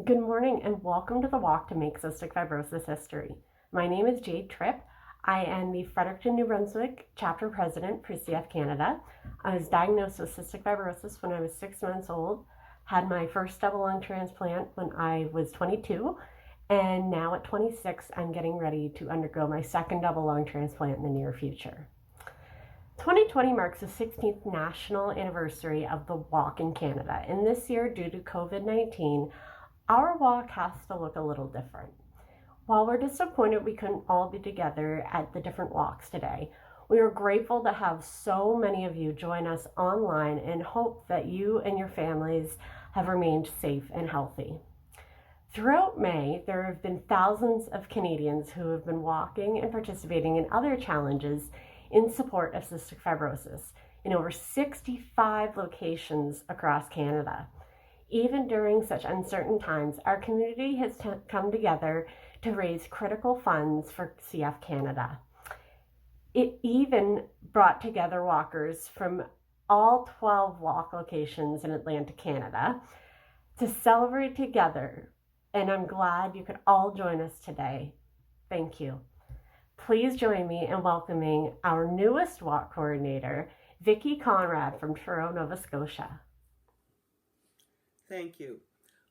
Good morning and welcome to the Walk to Make Cystic Fibrosis History. My name is Jade Tripp. I am the Fredericton, New Brunswick chapter president for CF Canada. I was diagnosed with cystic fibrosis when I was 6 months old, had my first double lung transplant when I was 22, and now at 26 I'm getting ready to undergo my second double lung transplant in the near future. 2020 marks the 16th national anniversary of the walk in Canada, and this year, due to COVID-19, our walk has to look a little different. While we're disappointed we couldn't all be together at the different walks today, we are grateful to have so many of you join us online and hope that you and your families have remained safe and healthy. Throughout May, there have been thousands of Canadians who have been walking and participating in other challenges in support of cystic fibrosis in over 65 locations across Canada. Even during such uncertain times, our community has come together to raise critical funds for CF Canada. It even brought together walkers from all 12 walk locations in Atlantic Canada to celebrate together, and I'm glad you could all join us today. Thank you. Please join me in welcoming our newest walk coordinator, Vicki Conrad from Truro, Nova Scotia. Thank you.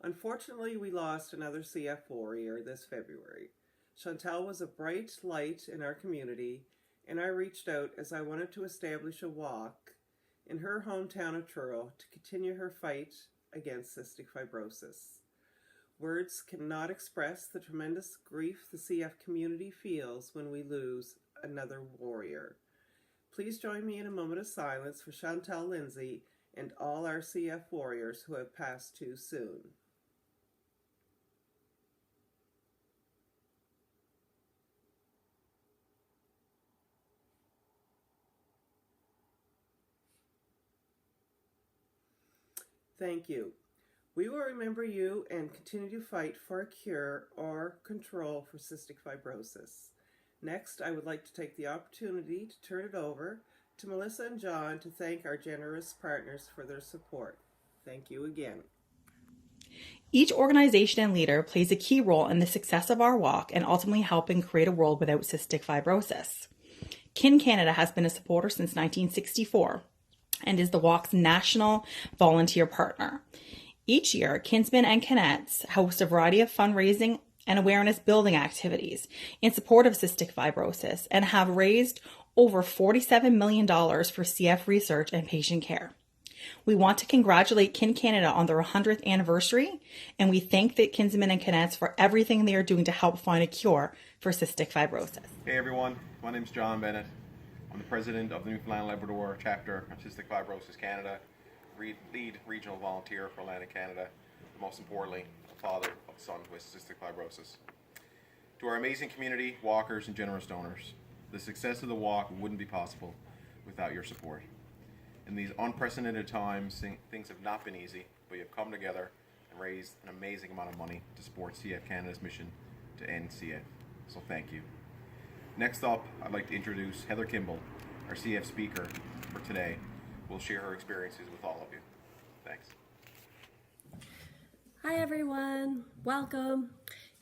Unfortunately, we lost another CF warrior this February. Chantal was a bright light in our community, and I reached out as I wanted to establish a walk in her hometown of Truro to continue her fight against cystic fibrosis. Words cannot express the tremendous grief the CF community feels when we lose another warrior. Please join me in a moment of silence for Chantal Lindsay and all our CF warriors who have passed too soon. Thank you. We will remember you and continue to fight for a cure or control for cystic fibrosis. Next, I would like to take the opportunity to turn it over to Melissa and John to thank our generous partners for their support. Thank you again. Each organization and leader plays a key role in the success of our walk and ultimately helping create a world without cystic fibrosis. Kin Canada has been a supporter since 1964 and is the walk's national volunteer partner. Each year, Kinsmen and Kinettes host a variety of fundraising and awareness building activities in support of cystic fibrosis and have raised over $47 million for CF research and patient care. We want to congratulate Kin Canada on their 100th anniversary, and we thank the Kinsmen and Kinettes for everything they are doing to help find a cure for cystic fibrosis. Hey everyone, my name is John Bennett. I'm the president of the Newfoundland Labrador chapter of Cystic Fibrosis Canada, lead regional volunteer for Atlantic Canada, and most importantly, a father of a son with cystic fibrosis. To our amazing community, walkers, and generous donors, the success of the walk wouldn't be possible without your support. In these unprecedented times, things have not been easy, but you have come together and raised an amazing amount of money to support CF Canada's mission to end CF. So thank you. Next up, I'd like to introduce Heather Kimball, our CF speaker for today, who will share her experiences with all of you. Thanks. Hi everyone, welcome.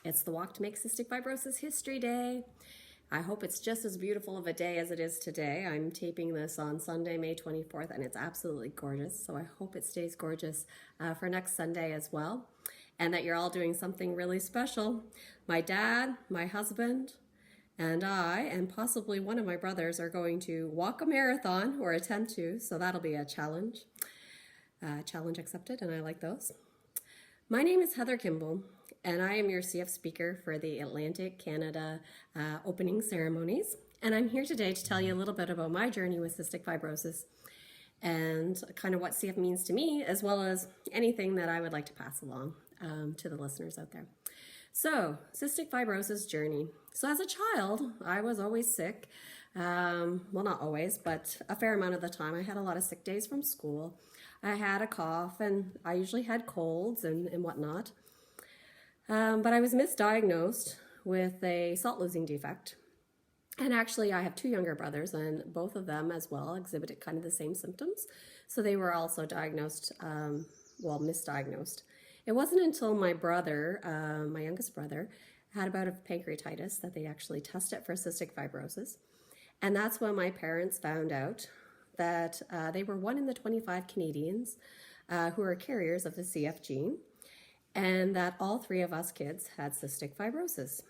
It's the Walk to Make Cystic Fibrosis History Day. I hope it's just as beautiful of a day as it is today. I'm taping this on Sunday, May 24th, and it's absolutely gorgeous. So I hope it stays gorgeous for next Sunday as well, and that you're all doing something really special. My dad, my husband, and I, and possibly one of my brothers, are going to walk a marathon or attempt to, so that'll be a challenge. Challenge accepted, and I like those. My name is Heather Kimball, and I am your CF speaker for the Atlantic Canada Opening Ceremonies. And I'm here today to tell you a little bit about my journey with cystic fibrosis and kind of what CF means to me, as well as anything that I would like to pass along to the listeners out there. So, cystic fibrosis journey. So as a child, I was always sick. Well, not always, but a fair amount of the time. I had a lot of sick days from school. I had a cough, and I usually had colds and whatnot. But I was misdiagnosed with a salt-losing defect. And actually, I have two younger brothers, and both of them as well exhibited kind of the same symptoms. So they were also diagnosed, misdiagnosed. It wasn't until my brother, my youngest brother, had a bout of pancreatitis that they actually tested for cystic fibrosis. And that's when my parents found out that they were 1 in the 25 Canadians who are carriers of the CF gene, and that all 3 of us kids had cystic fibrosis.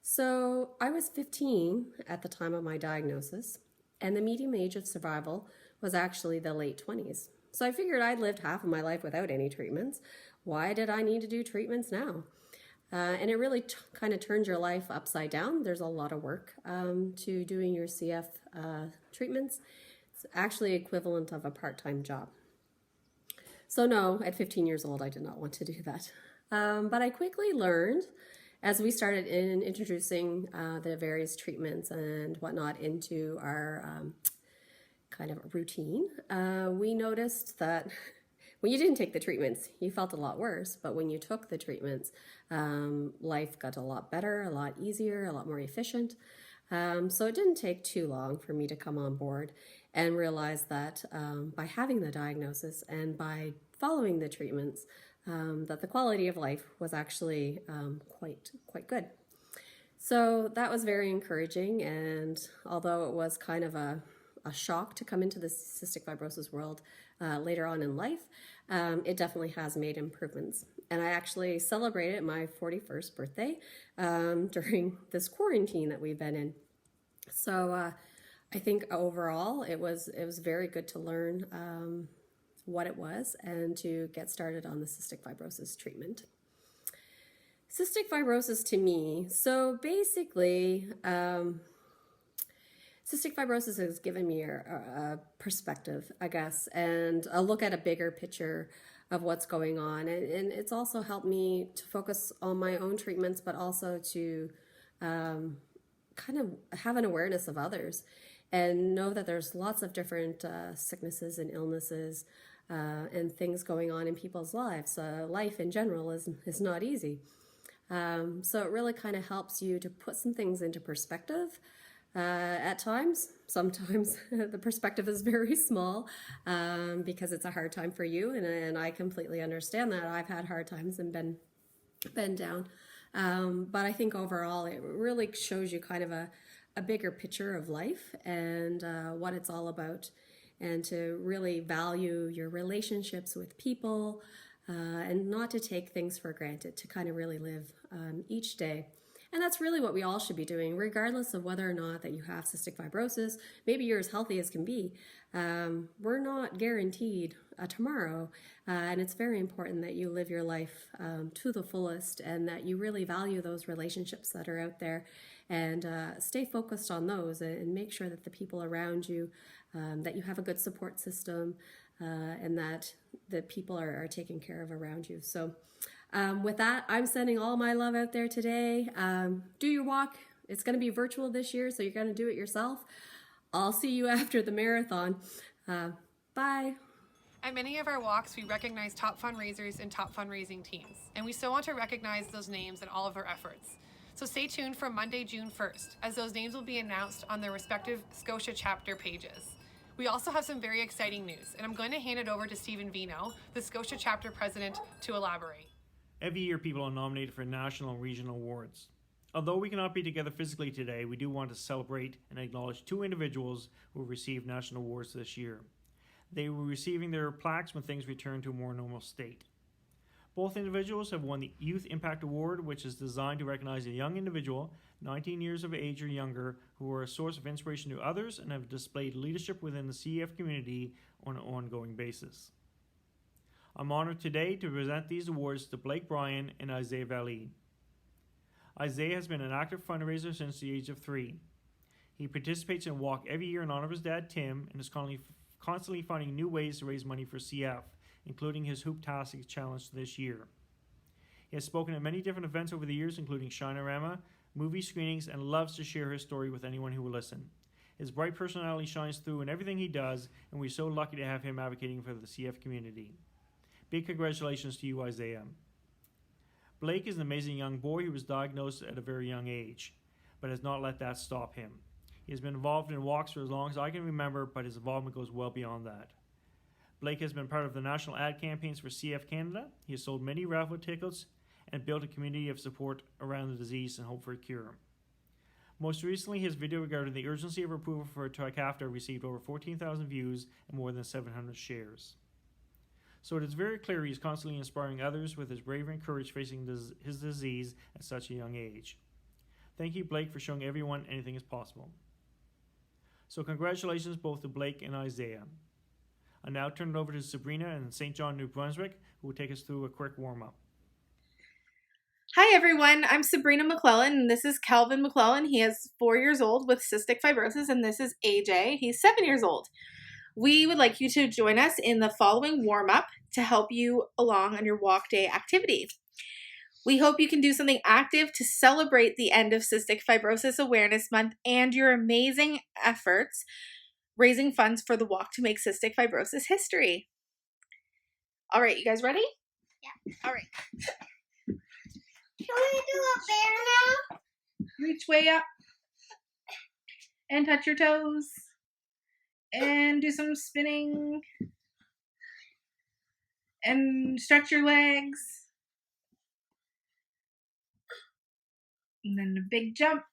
So I was 15 at the time of my diagnosis, and the median age of survival was actually the late 20s. So I figured I'd lived half of my life without any treatments. Why did I need to do treatments now? And it really kind of turns your life upside down. There's a lot of work to doing your CF treatments. It's actually equivalent of a part-time job. So no, at 15 years old, I did not want to do that. But I quickly learned, as we started introducing the various treatments and whatnot into our kind of routine, we noticed that when you didn't take the treatments, you felt a lot worse. But when you took the treatments, life got a lot better, a lot easier, a lot more efficient. So it didn't take too long for me to come on board and realize that by having the diagnosis and by following the treatments, that the quality of life was actually quite good. So that was very encouraging, and although it was kind of a shock to come into the cystic fibrosis world later on in life, it definitely has made improvements. And I actually celebrated my 41st birthday during this quarantine that we've been in. So I think overall it was very good to learn what it was and to get started on the cystic fibrosis treatment. Cystic fibrosis to me, so basically, cystic fibrosis has given me a perspective, I guess, and a look at a bigger picture of what's going on. And it's also helped me to focus on my own treatments, but also to kind of have an awareness of others and know that there's lots of different sicknesses and illnesses and things going on in people's lives. Life in general is not easy. So it really kind of helps you to put some things into perspective. At times, sometimes the perspective is very small because it's a hard time for you, and I completely understand that. I've had hard times and been down, but I think overall it really shows you kind of a bigger picture of life and what it's all about, and to really value your relationships with people and not to take things for granted, to kind of really live each day. And that's really what we all should be doing, regardless of whether or not that you have cystic fibrosis. Maybe you're as healthy as can be. We're not guaranteed a tomorrow, and it's very important that you live your life to the fullest and that you really value those relationships that are out there and stay focused on those and make sure that the people around you, that you have a good support system and that the people are taken care of around you. So with that, I'm sending all my love out there today. Do your walk. It's going to be virtual this year, so you're going to do it yourself. I'll see you after the marathon. Bye. At many of our walks, we recognize top fundraisers and top fundraising teams, and we still want to recognize those names in all of our efforts. So stay tuned for Monday, June 1st, as those names will be announced on their respective Scotia chapter pages. We also have some very exciting news, and I'm going to hand it over to Stephen Vino, the Scotia chapter president, to elaborate. Every year, people are nominated for national and regional awards. Although we cannot be together physically today, we do want to celebrate and acknowledge 2 individuals who have received national awards this year. They will be receiving their plaques when things return to a more normal state. Both individuals have won the Youth Impact Award, which is designed to recognize a young individual, 19 years of age or younger, who are a source of inspiration to others and have displayed leadership within the CF community on an ongoing basis. I'm honored today to present these awards to Blake Bryan and Isaiah Valley. Isaiah has been an active fundraiser since the age of 3. He participates in a walk every year in honor of his dad, Tim, and is constantly finding new ways to raise money for CF, including his Hooptastic Challenge this year. He has spoken at many different events over the years, including Shinorama, movie screenings, and loves to share his story with anyone who will listen. His bright personality shines through in everything he does, and we're so lucky to have him advocating for the CF community. Big congratulations to you, Isaiah. Blake is an amazing young boy who was diagnosed at a very young age, but has not let that stop him. He has been involved in walks for as long as I can remember, but his involvement goes well beyond that. Blake has been part of the national ad campaigns for CF Canada. He has sold many raffle tickets and built a community of support around the disease and hope for a cure. Most recently, his video regarding the urgency of approval for Trikafta received over 14,000 views and more than 700 shares. So it is very clear he is constantly inspiring others with his bravery and courage facing his disease at such a young age. Thank you, Blake, for showing everyone anything is possible. So congratulations both to Blake and Isaiah. I now turn it over to Sabrina in St. John, New Brunswick, who will take us through a quick warm-up. Hi everyone, I'm Sabrina McClellan and this is Calvin McClellan. He is 4 years old with cystic fibrosis and this is AJ. He's 7 years old. We would like you to join us in the following warm-up to help you along on your walk day activity. We hope you can do something active to celebrate the end of Cystic Fibrosis Awareness Month and your amazing efforts raising funds for the Walk to Make Cystic Fibrosis History. All right, you guys ready? Yeah. All right. Can we do a bear now? Reach way up and touch your toes and do some spinning and stretch your legs and then a big jump.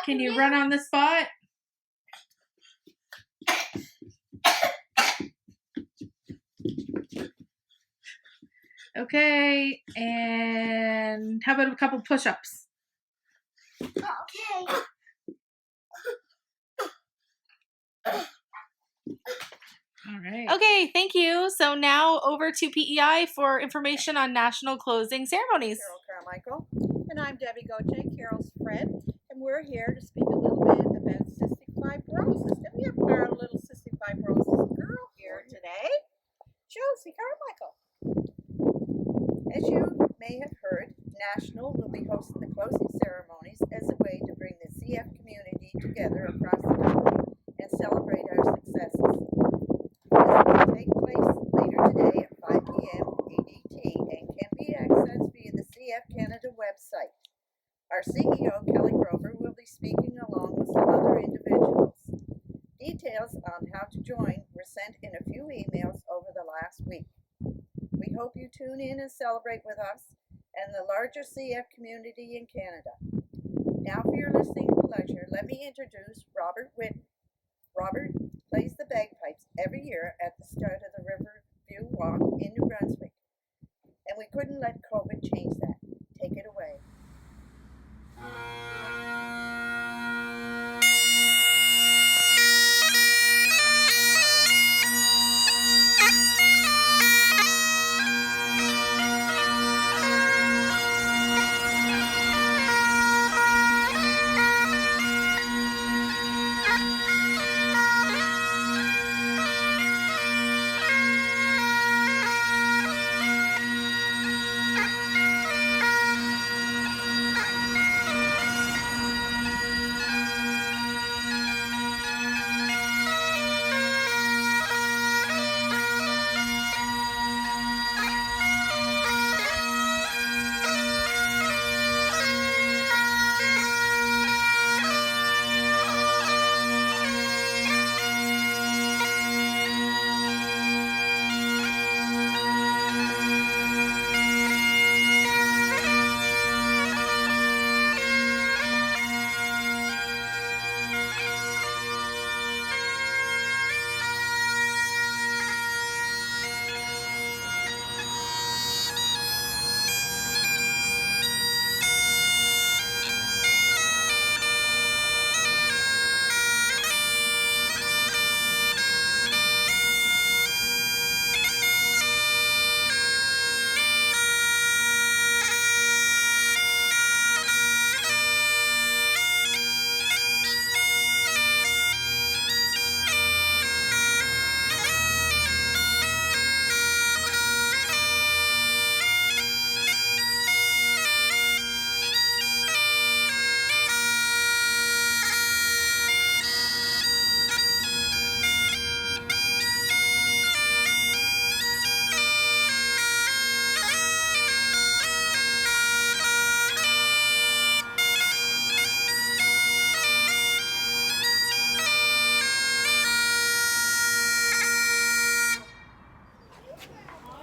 Can you run on the spot? Okay, and how about a couple push-ups? Okay. All right. Okay, thank you. So now over to PEI for information on national closing ceremonies. Carol Carmichael, and I'm Debbie Goche, Carol's friend, and we're here to speak a little bit about cystic fibrosis. And we have our little cystic fibrosis girl here today, Josie Carmichael. As you may have heard, National will be hosting the closing ceremonies as a way to bring the CF community together across the country and celebrate our successes. This will take place later today at 5 p.m. ADT and can be accessed via the CF Canada website. Our CEO, Kelly Grover, will be speaking along with some other individuals. Details on how to join were sent in a few emails over the last week. We hope you tune in and celebrate with us and the larger CF community in Canada. Now for your listening pleasure, let me introduce Robert Whitten. Robert plays the bagpipes every year at the start of the Riverview Walk in New Brunswick. And we couldn't let COVID change that. Take it away.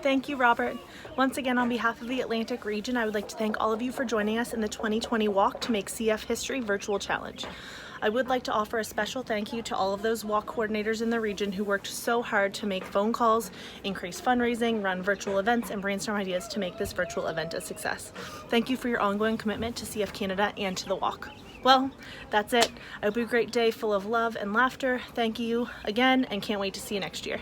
Thank you, Robert. Once again, on behalf of the Atlantic region, I would like to thank all of you for joining us in the 2020 Walk to Make CF History Virtual Challenge. I would like to offer a special thank you to all of those walk coordinators in the region who worked so hard to make phone calls, increase fundraising, run virtual events, and brainstorm ideas to make this virtual event a success. Thank you for your ongoing commitment to CF Canada and to the walk. Well, that's it. I hope you have a great day full of love and laughter. Thank you again, and can't wait to see you next year.